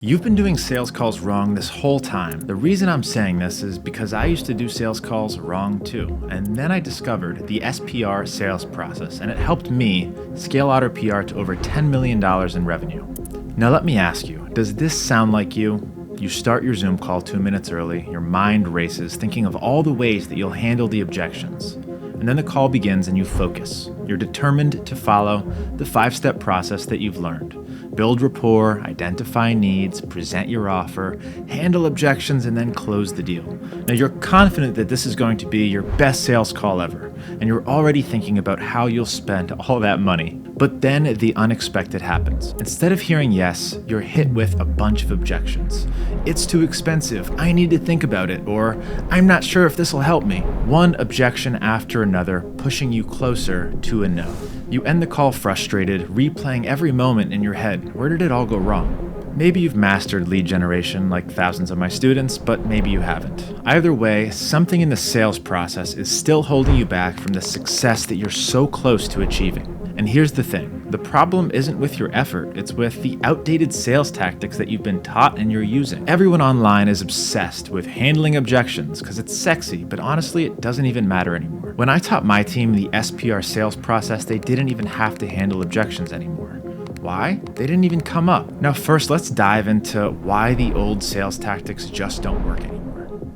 You've been doing sales calls wrong this whole time. The reason I'm saying this is because I used to do sales calls wrong too. And then I discovered the SPR sales process, and it helped me scale our PR to over $10 million in revenue. Now let me ask you, does this sound like you? You start your Zoom call 2 minutes early, your mind races, thinking of all the ways that you'll handle the objections. And then the call begins and you focus. You're determined to follow the 5-step process that you've learned. Build rapport, identify needs, present your offer, handle objections, and then close the deal. Now you're confident that this is going to be your best sales call ever, and you're already thinking about how you'll spend all that money. But then the unexpected happens. Instead of hearing yes, you're hit with a bunch of objections. It's too expensive, I need to think about it, or I'm not sure if this will help me. One objection after another, pushing you closer to a no. You end the call frustrated, replaying every moment in your head. Where did it all go wrong? Maybe you've mastered lead generation like thousands of my students, but maybe you haven't. Either way, something in the sales process is still holding you back from the success that you're so close to achieving. And here's the thing, the problem isn't with your effort, it's with the outdated sales tactics that you've been taught and you're using. Everyone online is obsessed with handling objections because it's sexy, but honestly, it doesn't even matter anymore. When I taught my team the SPR sales process, they didn't even have to handle objections anymore. Why? They didn't even come up. Now first, let's dive into why the old sales tactics just don't work anymore.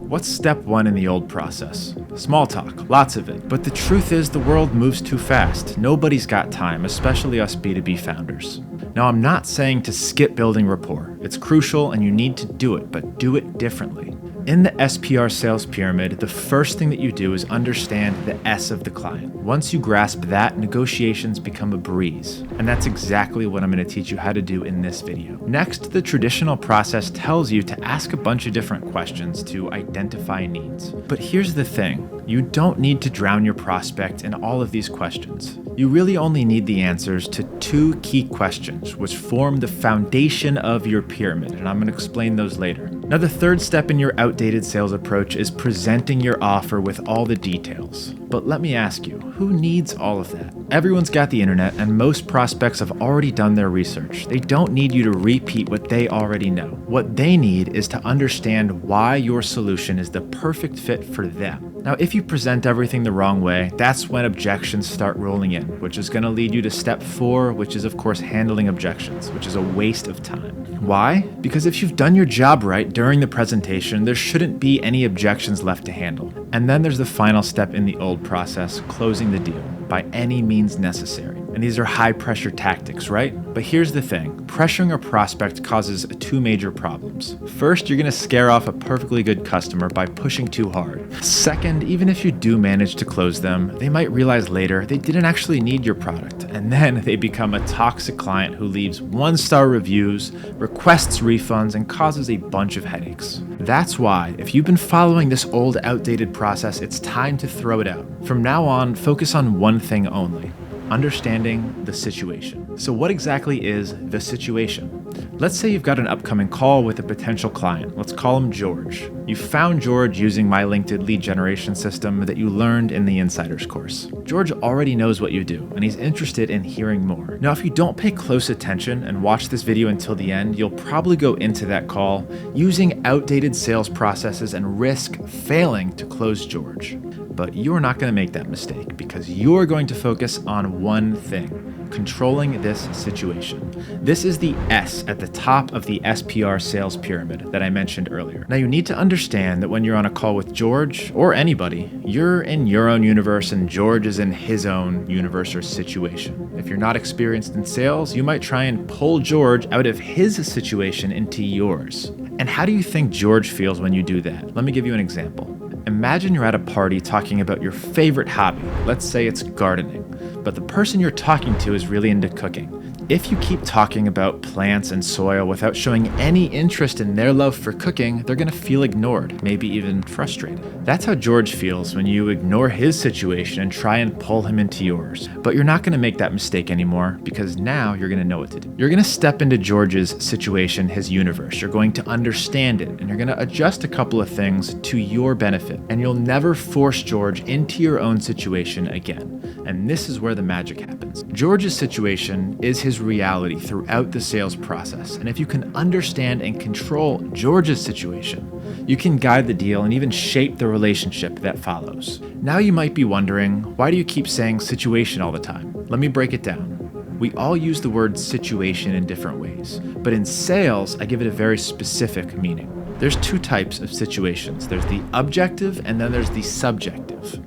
What's step 1 in the old process? Small talk, lots of it. But the truth is the world moves too fast. Nobody's got time, especially us B2B founders. Now I'm not saying to skip building rapport. It's crucial and you need to do it, but do it differently. In the SPR sales pyramid, the first thing that you do is understand the S of the client. Once you grasp that, negotiations become a breeze. And that's exactly what I'm going to teach you how to do in this video. Next, the traditional process tells you to ask a bunch of different questions to identify needs. But here's the thing, you don't need to drown your prospect in all of these questions. You really only need the answers to 2 key questions, which form the foundation of your pyramid, and I'm going to explain those later. Now, the third step in your outdated sales approach is presenting your offer with all the details. But let me ask you, who needs all of that? Everyone's got the internet, and most prospects have already done their research. They don't need you to repeat what they already know. What they need is to understand why your solution is the perfect fit for them. Now, if you present everything the wrong way, that's when objections start rolling in, which is going to lead you to step 4, which is of course handling objections, which is a waste of time. Why? Because if you've done your job right during the presentation, there shouldn't be any objections left to handle. And then there's the final step in the old process, closing the deal by any means necessary. And these are high pressure tactics, right? But here's the thing, pressuring a prospect causes 2 major problems. First, you're going to scare off a perfectly good customer by pushing too hard. Second, even if you do manage to close them, they might realize later they didn't actually need your product. And then they become a toxic client who leaves 1-star reviews, requests refunds, and causes a bunch of headaches. That's why, if you've been following this old outdated process, it's time to throw it out. From now on, focus on one thing only. Understanding the situation. So what exactly is the situation? Let's say you've got an upcoming call with a potential client. Let's call him George. You found George using my LinkedIn lead generation system that you learned in the Insiders course. George already knows what you do, and he's interested in hearing more. Now, if you don't pay close attention and watch this video until the end, you'll probably go into that call using outdated sales processes and risk failing to close George. But you're not going to make that mistake because you're going to focus on one thing, controlling this situation. This is the S at the top of the SPR sales pyramid that I mentioned earlier. Now you need to understand that when you're on a call with George or anybody, you're in your own universe and George is in his own universe or situation. If you're not experienced in sales, you might try and pull George out of his situation into yours. And how do you think George feels when you do that? Let me give you an example. Imagine you're at a party talking about your favorite hobby. Let's say it's gardening, but the person you're talking to is really into cooking. If you keep talking about plants and soil without showing any interest in their love for cooking, they're going to feel ignored, maybe even frustrated. That's how George feels when you ignore his situation and try and pull him into yours. But you're not going to make that mistake anymore because now you're going to know what to do. You're going to step into George's situation, his universe. You're going to understand it, and you're going to adjust a couple of things to your benefit. And you'll never force George into your own situation again. And this is where the magic happens. George's situation is his is reality throughout the sales process. And if you can understand and control George's situation, you can guide the deal and even shape the relationship that follows. Now you might be wondering, why do you keep saying situation all the time? Let me break it down. We all use the word situation in different ways, but in sales, I give it a very specific meaning. There's two types of situations. There's the objective and then there's the subjective.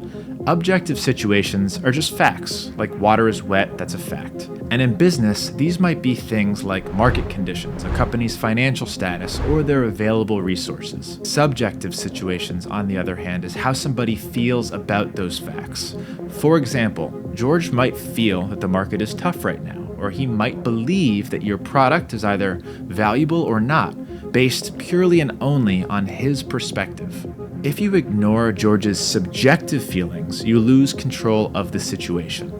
Objective situations are just facts, like water is wet, that's a fact. And in business, these might be things like market conditions, a company's financial status, or their available resources. Subjective situations, on the other hand, is how somebody feels about those facts. For example, George might feel that the market is tough right now, or he might believe that your product is either valuable or not, based purely and only on his perspective. If you ignore George's subjective feelings, you lose control of the situation.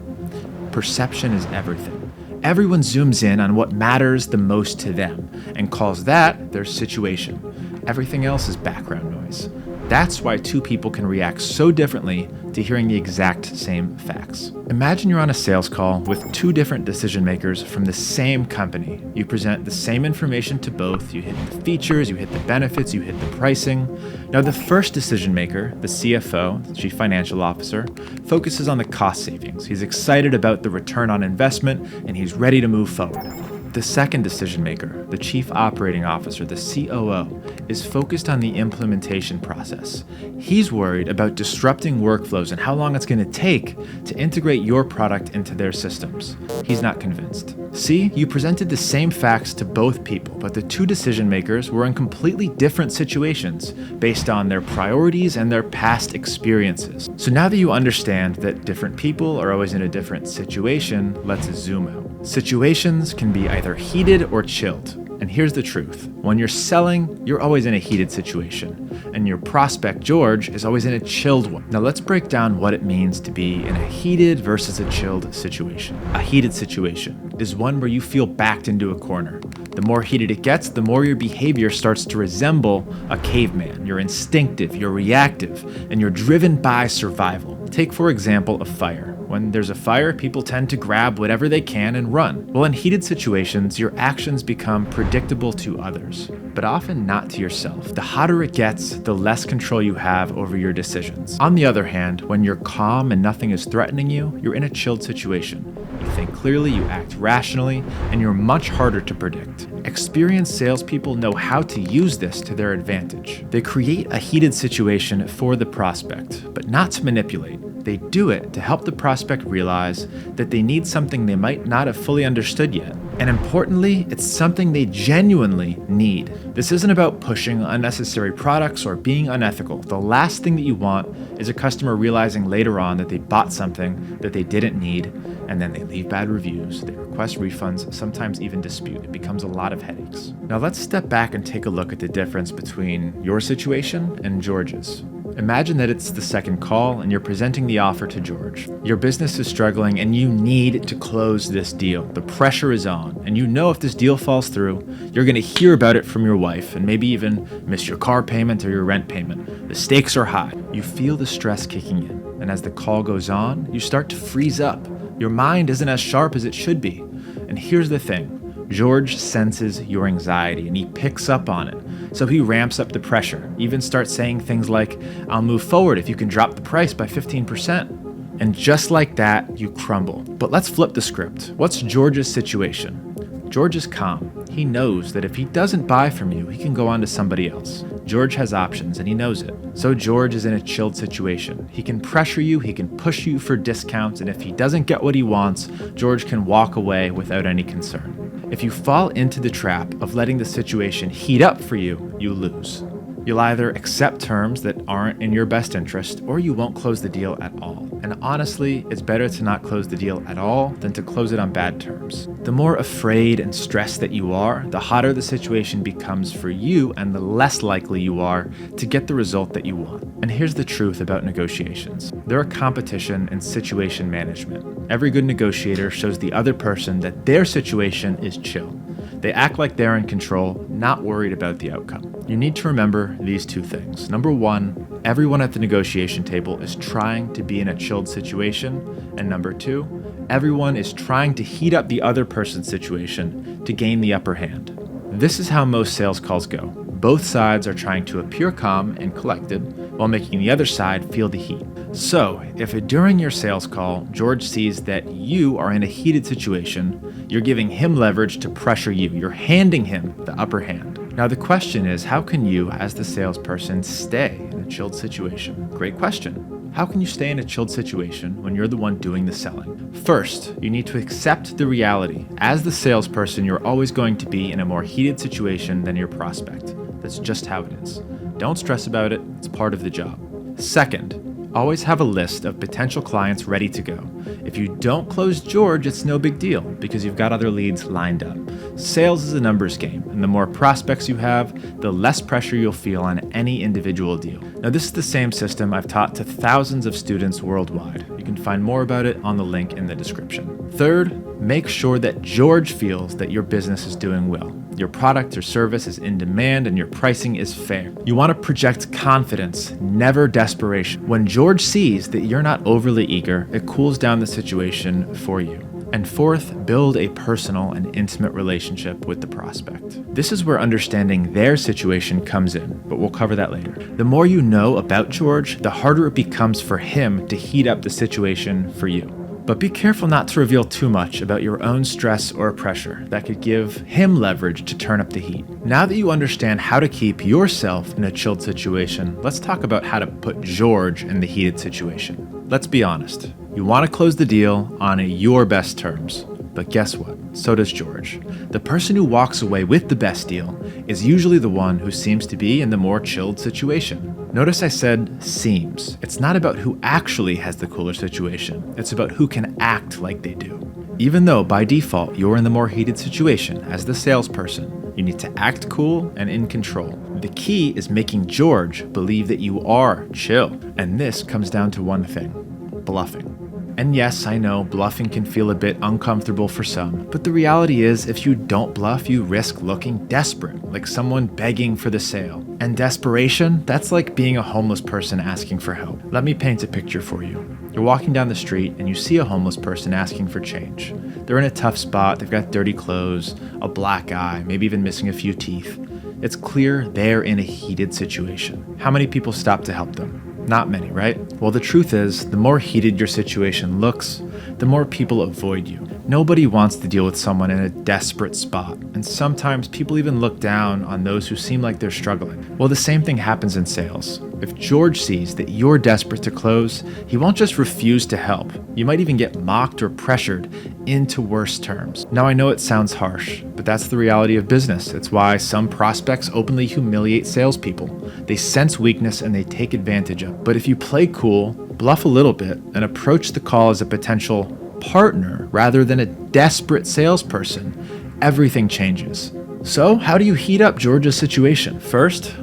Perception is everything. Everyone zooms in on what matters the most to them and calls that their situation. Everything else is background noise. That's why two people can react so differently to hearing the exact same facts. Imagine you're on a sales call with two different decision makers from the same company. You present the same information to both. You hit the features, you hit the benefits, you hit the pricing. Now the first decision maker, the CFO, the Chief Financial Officer, focuses on the cost savings. He's excited about the return on investment and he's ready to move forward. The second decision maker, the Chief Operating Officer, the COO, is focused on the implementation process. He's worried about disrupting workflows and how long it's going to take to integrate your product into their systems. He's not convinced. See, you presented the same facts to both people, but the two decision makers were in completely different situations based on their priorities and their past experiences. So now that you understand that different people are always in a different situation, let's zoom out. Situations can be either heated or chilled. And here's the truth. When you're selling, you're always in a heated situation. And your prospect, George, is always in a chilled one. Now let's break down what it means to be in a heated versus a chilled situation. A heated situation is one where you feel backed into a corner. The more heated it gets, the more your behavior starts to resemble a caveman. You're instinctive, you're reactive, and you're driven by survival. Take, for example, a fire. When there's a fire, people tend to grab whatever they can and run. Well, in heated situations, your actions become predictable to others, but often not to yourself. The hotter it gets, the less control you have over your decisions. On the other hand, when you're calm and nothing is threatening you, you're in a chilled situation. You think clearly, you act rationally, and you're much harder to predict. Experienced salespeople know how to use this to their advantage. They create a heated situation for the prospect, but not to manipulate. They do it to help the prospect realize that they need something they might not have fully understood yet. And importantly, it's something they genuinely need. This isn't about pushing unnecessary products or being unethical. The last thing that you want is a customer realizing later on that they bought something that they didn't need, and then they leave bad reviews, they request refunds, sometimes even dispute. It becomes a lot of headaches. Now let's step back and take a look at the difference between your situation and George's. Imagine that it's the second call and you're presenting the offer to George. Your business is struggling and you need to close this deal. The pressure is on, and you know if this deal falls through, you're going to hear about it from your wife and maybe even miss your car payment or your rent payment. The stakes are high. You feel the stress kicking in, and as the call goes on, you start to freeze up. Your mind isn't as sharp as it should be. And here's the thing. George senses your anxiety and he picks up on it. So he ramps up the pressure, even starts saying things like, "I'll move forward if you can drop the price by 15%. And just like that, you crumble. But let's flip the script. What's George's situation? George is calm. He knows that if he doesn't buy from you, he can go on to somebody else. George has options and he knows it. So George is in a chilled situation. He can pressure you, he can push you for discounts, and if he doesn't get what he wants, George can walk away without any concern. If you fall into the trap of letting the situation heat up for you, you lose. You'll either accept terms that aren't in your best interest, or you won't close the deal at all. And honestly, it's better to not close the deal at all than to close it on bad terms. The more afraid and stressed that you are, the hotter the situation becomes for you and the less likely you are to get the result that you want. And here's the truth about negotiations. They're a competition in situation management. Every good negotiator shows the other person that their situation is chill. They act like they're in control, not worried about the outcome. You need to remember these two things. Number one, everyone at the negotiation table is trying to be in a chilled situation. And number two, everyone is trying to heat up the other person's situation to gain the upper hand. This is how most sales calls go. Both sides are trying to appear calm and collected while making the other side feel the heat. So, if during your sales call, George sees that you are in a heated situation, you're giving him leverage to pressure you. You're handing him the upper hand. Now, the question is, how can you, as the salesperson, stay in a chilled situation? Great question. How can you stay in a chilled situation when you're the one doing the selling? First, you need to accept the reality. As the salesperson, you're always going to be in a more heated situation than your prospect. That's just how it is. Don't stress about it. It's part of the job. Second, always have a list of potential clients ready to go. If you don't close George, it's no big deal because you've got other leads lined up. Sales is a numbers game, and the more prospects you have, the less pressure you'll feel on any individual deal. Now, this is the same system I've taught to thousands of students worldwide. You can find more about it on the link in the description. Third, make sure that George feels that your business is doing well. Your product or service is in demand and your pricing is fair. You want to project confidence, never desperation. When George sees that you're not overly eager, it cools down the situation for you. And fourth, build a personal and intimate relationship with the prospect. This is where understanding their situation comes in, but we'll cover that later. The more you know about George, the harder it becomes for him to heat up the situation for you. But be careful not to reveal too much about your own stress or pressure that could give him leverage to turn up the heat. Now that you understand how to keep yourself in a chilled situation, let's talk about how to put George in the heated situation. Let's be honest. You want to close the deal on your best terms. But guess what? So does George. The person who walks away with the best deal is usually the one who seems to be in the more chilled situation. Notice I said seems. It's not about who actually has the cooler situation. It's about who can act like they do. Even though by default you're in the more heated situation as the salesperson, you need to act cool and in control. The key is making George believe that you are chill. And this comes down to one thing: bluffing. And yes, I know bluffing can feel a bit uncomfortable for some, but the reality is if you don't bluff, you risk looking desperate, like someone begging for the sale. And desperation, that's like being a homeless person asking for help. Let me paint a picture for you. You're walking down the street and you see a homeless person asking for change. They're in a tough spot, they've got dirty clothes, a black eye, maybe even missing a few teeth. It's clear they're in a heated situation. How many people stop to help them? Not many, right? Well, the truth is, the more heated your situation looks, the more people avoid you. Nobody wants to deal with someone in a desperate spot, and sometimes people even look down on those who seem like they're struggling. Well, the same thing happens in sales. If George sees that you're desperate to close, he won't just refuse to help. You might even get mocked or pressured into worse terms. Now, I know it sounds harsh, but that's the reality of business. It's why some prospects openly humiliate salespeople. They sense weakness and they take advantage of it. But if you play cool, bluff a little bit, and approach the call as a potential partner rather than a desperate salesperson, everything changes. So, how do you heat up George's situation? First,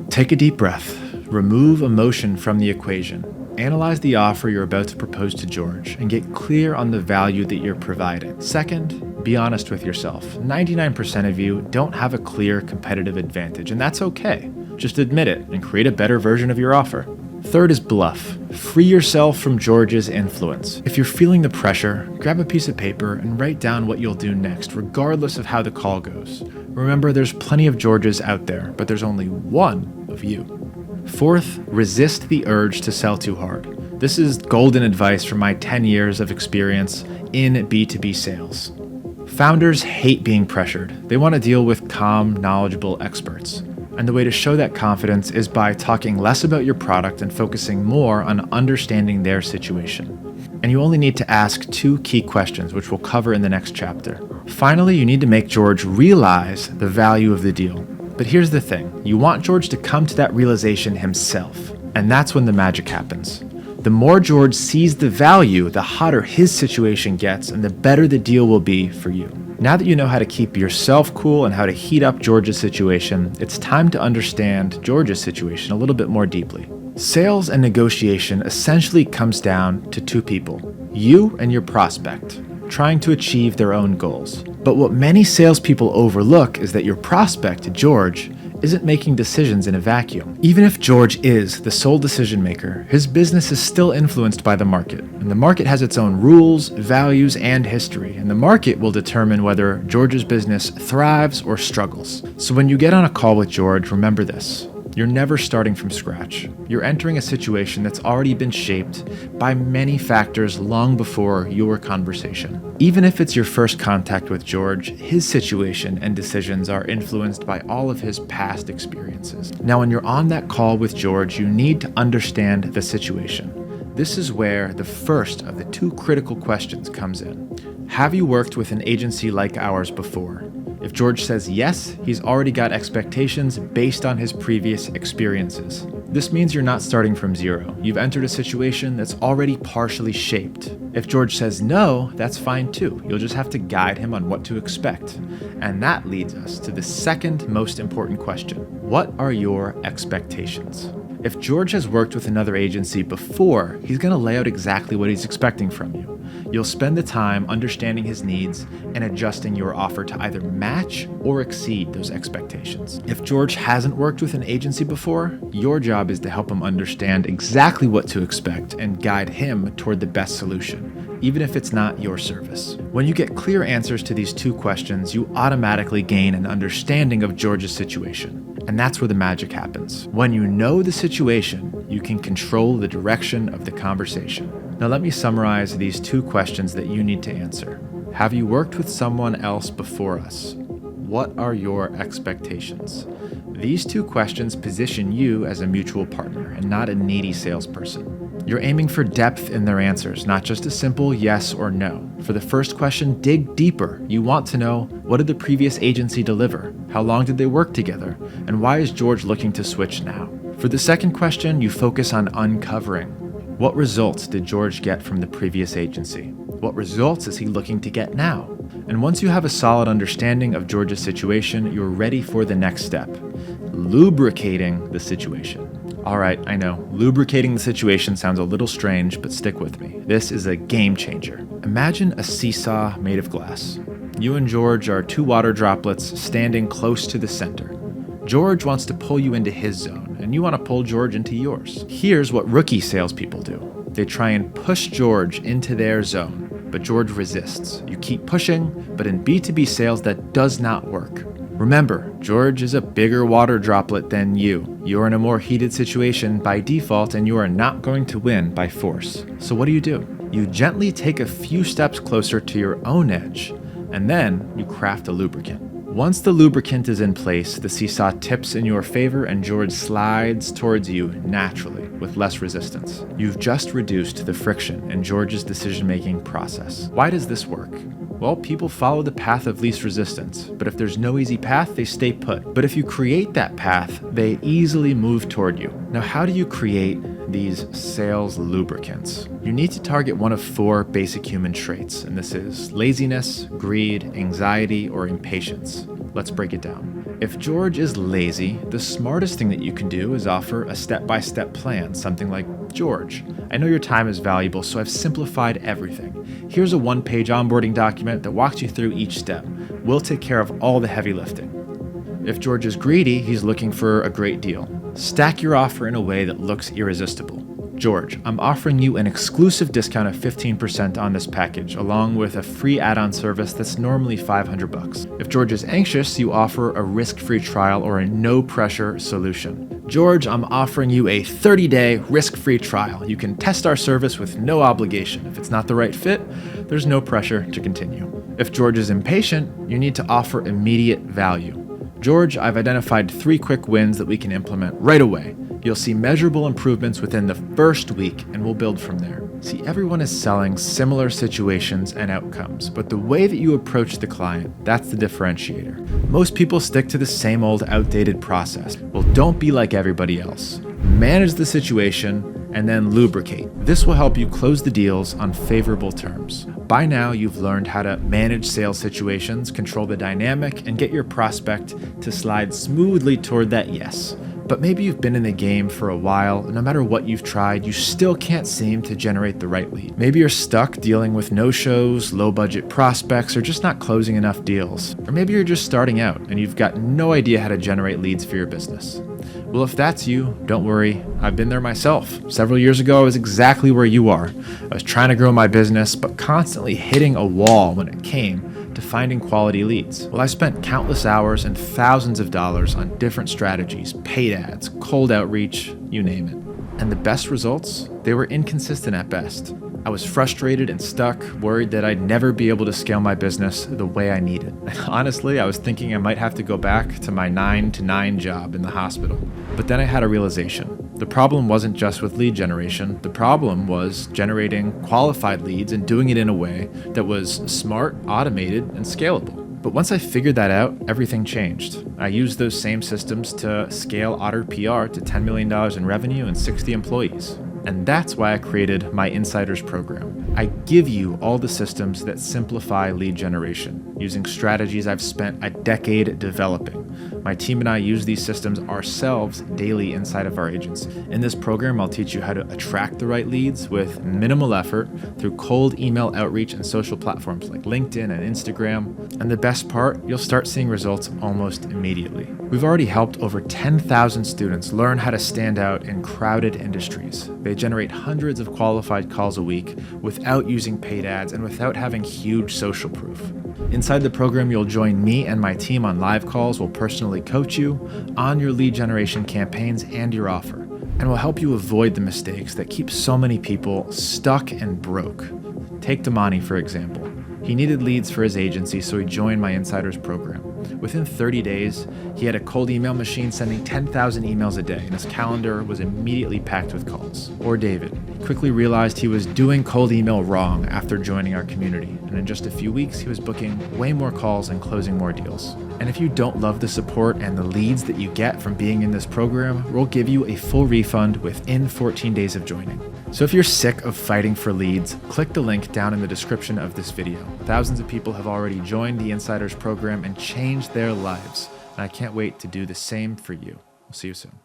take a deep breath. Remove emotion from the equation. Analyze the offer you're about to propose to George and get clear on the value that you're providing. Second, be honest with yourself. 99% of you don't have a clear competitive advantage, and that's okay. Just admit it and create a better version of your offer. Third is bluff. Free yourself from George's influence. If you're feeling the pressure, grab a piece of paper and write down what you'll do next, regardless of how the call goes. Remember, there's plenty of Georges out there, but there's only one of you. Fourth, resist the urge to sell too hard. This is golden advice from my 10 years of experience in B2B sales. Founders hate being pressured. They want to deal with calm, knowledgeable experts. And the way to show that confidence is by talking less about your product and focusing more on understanding their situation. And you only need to ask 2 key questions, which we'll cover in the next chapter. Finally, you need to make George realize the value of the deal. But here's the thing. You want George to come to that realization himself. And that's when the magic happens. The more George sees the value, the hotter his situation gets and the better the deal will be for you. Now that you know how to keep yourself cool and how to heat up George's situation, it's time to understand George's situation a little bit more deeply. Sales and negotiation essentially comes down to 2 people, you and your prospect, trying to achieve their own goals. But what many salespeople overlook is that your prospect, George, isn't making decisions in a vacuum. Even if George is the sole decision maker, his business is still influenced by the market. And the market has its own rules, values, and history. And the market will determine whether George's business thrives or struggles. So when you get on a call with George, remember this. You're never starting from scratch. You're entering a situation that's already been shaped by many factors long before your conversation. Even if it's your first contact with George, his situation and decisions are influenced by all of his past experiences. Now, when you're on that call with George, you need to understand the situation. This is where the first of the two critical questions comes in. Have you worked with an agency like ours before? If George says yes, he's already got expectations based on his previous experiences. This means you're not starting from zero. You've entered a situation that's already partially shaped. If George says no, that's fine too. You'll just have to guide him on what to expect. And that leads us to the second most important question. What are your expectations? If George has worked with another agency before, he's going to lay out exactly what he's expecting from you. You'll spend the time understanding his needs and adjusting your offer to either match or exceed those expectations. If George hasn't worked with an agency before, your job is to help him understand exactly what to expect and guide him toward the best solution, even if it's not your service. When you get clear answers to these two questions, you automatically gain an understanding of George's situation. And that's where the magic happens. When you know the situation, you can control the direction of the conversation. Now let me summarize these two questions that you need to answer. Have you worked with someone else before us? What are your expectations? These two questions position you as a mutual partner and not a needy salesperson. You're aiming for depth in their answers, not just a simple yes or no. For the first question, dig deeper. You want to know, what did the previous agency deliver? How long did they work together? And why is George looking to switch now? For the second question, you focus on uncovering. What results did George get from the previous agency? What results is he looking to get now? And once you have a solid understanding of George's situation, you're ready for the next step, lubricating the situation. All right, I know, lubricating the situation sounds a little strange, but stick with me. This is a game changer. Imagine a seesaw made of glass. You and George are two water droplets standing close to the center. George wants to pull you into his zone, and you want to pull George into yours. Here's what rookie salespeople do. They try and push George into their zone, but George resists. You keep pushing, but in B2B sales, that does not work. Remember, George is a bigger water droplet than you. You're in a more heated situation by default, and you are not going to win by force. So what do? You gently take a few steps closer to your own edge, and then you craft a lubricant. Once the lubricant is in place, the seesaw tips in your favor and George slides towards you naturally with less resistance. You've just reduced the friction in George's decision-making process. Why does this work? Well, people follow the path of least resistance, but if there's no easy path, they stay put. But if you create that path, they easily move toward you. Now, how do you create these sales lubricants? You need to target one of four basic human traits, and this is laziness, greed, anxiety, or impatience. Let's break it down. If George is lazy, the smartest thing that you can do is offer a step-by-step plan, something like, George, I know your time is valuable, so I've simplified everything. Here's a one-page onboarding document that walks you through each step. We'll take care of all the heavy lifting. If George is greedy, he's looking for a great deal. Stack your offer in a way that looks irresistible. George, I'm offering you an exclusive discount of 15% on this package, along with a free add-on service that's normally $500. If George is anxious, you offer a risk-free trial or a no-pressure solution. George, I'm offering you a 30-day risk-free trial. You can test our service with no obligation. If it's not the right fit, there's no pressure to continue. If George is impatient, you need to offer immediate value. George, I've identified 3 quick wins that we can implement right away. You'll see measurable improvements within the first week, and we'll build from there. See, everyone is selling similar situations and outcomes, but the way that you approach the client, that's the differentiator. Most people stick to the same old outdated process. Well, don't be like everybody else. Manage the situation and then lubricate. This will help you close the deals on favorable terms. By now, you've learned how to manage sales situations, control the dynamic, and get your prospect to slide smoothly toward that yes. But maybe you've been in the game for a while, and no matter what you've tried, you still can't seem to generate the right lead. Maybe you're stuck dealing with no-shows, low-budget prospects, or just not closing enough deals. Or maybe you're just starting out and you've got no idea how to generate leads for your business. Well, if that's you, don't worry. I've been there myself. Several years ago, I was exactly where you are. I was trying to grow my business, but constantly hitting a wall when it came to finding quality leads. Well, I spent countless hours and thousands of dollars on different strategies, paid ads, cold outreach, you name it. And the best results? They were inconsistent at best. I was frustrated and stuck, worried that I'd never be able to scale my business the way I needed. Honestly, I was thinking I might have to go back to my 9-to-9 job in the hospital. But then I had a realization. The problem wasn't just with lead generation. The problem was generating qualified leads and doing it in a way that was smart, automated, and scalable. But once I figured that out, everything changed. I used those same systems to scale Otter PR to $10 million in revenue and 60 employees. And that's why I created my Insiders program. I give you all the systems that simplify lead generation, using strategies I've spent a decade developing. My team and I use these systems ourselves daily inside of our agency. In this program, I'll teach you how to attract the right leads with minimal effort through cold email outreach and social platforms like LinkedIn and Instagram. And the best part, you'll start seeing results almost immediately. We've already helped over 10,000 students learn how to stand out in crowded industries. They generate hundreds of qualified calls a week without using paid ads and without having huge social proof. Inside the program, you'll join me and my team on live calls. We'll personally coach you on your lead generation campaigns and your offer. And we'll help you avoid the mistakes that keep so many people stuck and broke. Take Damani, for example. He needed leads for his agency, so he joined my Insiders program. Within 30 days, he had a cold email machine sending 10,000 emails a day, and his calendar was immediately packed with calls. Or David. He quickly realized he was doing cold email wrong after joining our community, and in just a few weeks, he was booking way more calls and closing more deals. And if you don't love the support and the leads that you get from being in this program, we'll give you a full refund within 14 days of joining. So if you're sick of fighting for leads, click the link down in the description of this video. Thousands of people have already joined the Insiders program and changed their lives, and I can't wait to do the same for you. We'll see you soon.